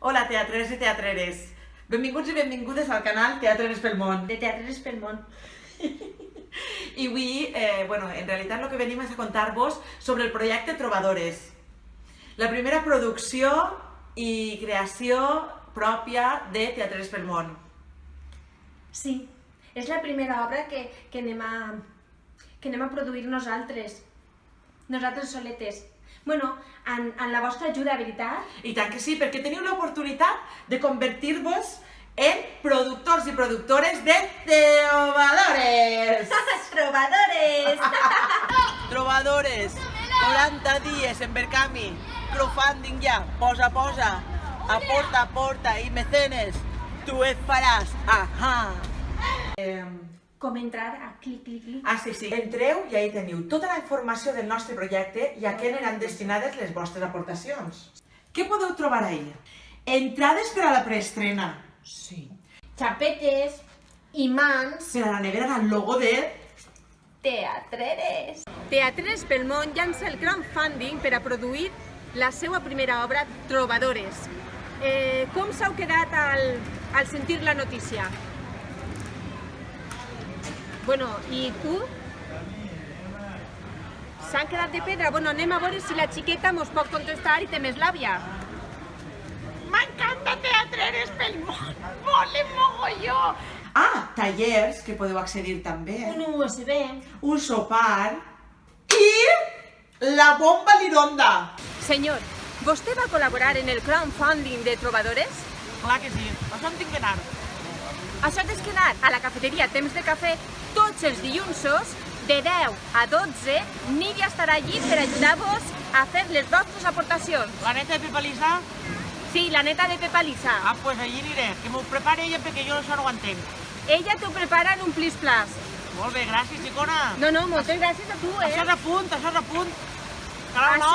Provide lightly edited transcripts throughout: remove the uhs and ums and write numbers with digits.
Hola, teatrers i teatreres. Benvinguts i benvingudes al canal Teatreres pel Món. De Teatres pel Món. I avui, en realitat el que venim és a contar-vos sobre el projecte Trobadores. La primera producció i creació pròpia de Teatreres pel Món. Sí, és la primera obra que anem a produir nosaltres soletes. Bueno, en la vostra ajuda, veritat? I tant que sí, perquè teniu l'oportunitat de convertir-vos en productors i productores de Trobadores. Trobadores! Trobadores, 40 dies en Berkami, crowdfunding ja, posa, aporta i mecenes, tu et faràs, Com entrar a clic. Sí. Entreu i ahí teniu tota la informació del nostre projecte i a què aniran destinades les vostres aportacions. Què podeu trobar ahí? Entrades per a la preestrena. Sí. Xapetes, imants, Per a la nevera amb el logo de... teatreres. Teatres pel Món llança el crowdfunding per a produir la seva primera obra, Trobadores. Com s'heu quedat al sentir la notícia? Bueno, i tu? S'han quedat de pedra? Bueno, anem a veure si la xiqueta mos pot contestar i té més làbia. M'encanta Teatreres pel Món! Mole mogolló! Tallers, que podeu accedir també. Un USB. Un sopar i la bomba lironda. Senyor, vostè va col·laborar en el crowdfunding de Trobadores? Clar que sí, això en tinc que anar. Això tens que anar a la cafeteria Temps de Cafè tots els dilluns de 10 a 12. Nídia estarà allí per ajudar-vos a fer les vostres aportacions. La neta de Pepa Lisa? Sí, la neta de Pepa Lisa. Pues allí aniré, que m'ho prepari ella perquè jo això no ho entenc. Ella t'ho prepara en un plis-plas. Molt bé, gràcies, xicona. No, moltes gràcies a tu, Això és a punt. Canal 9.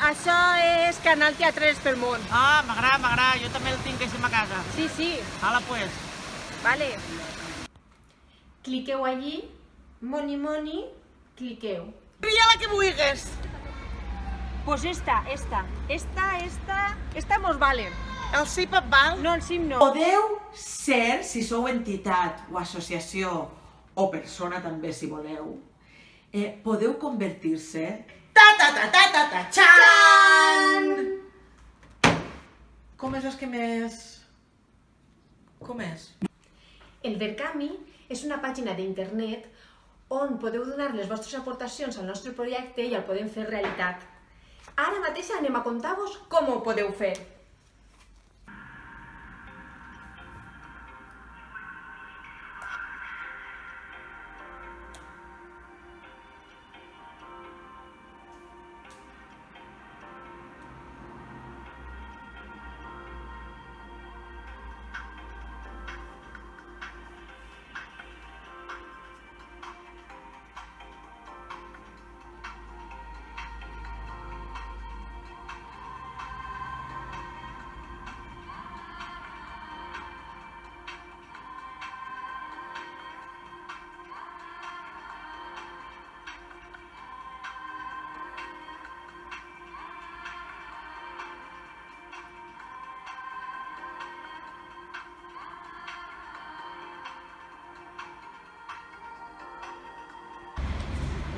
Això és Canal Teatres pel Món. M'agrada, jo també el tinc així a casa. Sí. Hala, pues. Vale. Cliqueu allí, moni, cliqueu. Tria la que vulguis. Pues esta mos vale. El CIP et val? No, el CIM no. Podeu ser, si sou entitat o associació o persona també, si voleu, podeu convertir-se... Xan! Com és que més... Com és? El Berkami és una pàgina d'internet on podeu donar les vostres aportacions al nostre projecte i el podem fer realitat. Ara mateix anem a contar-vos com ho podeu fer.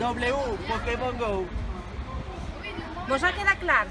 W, Pokémon Go. Vos ha quedat clar?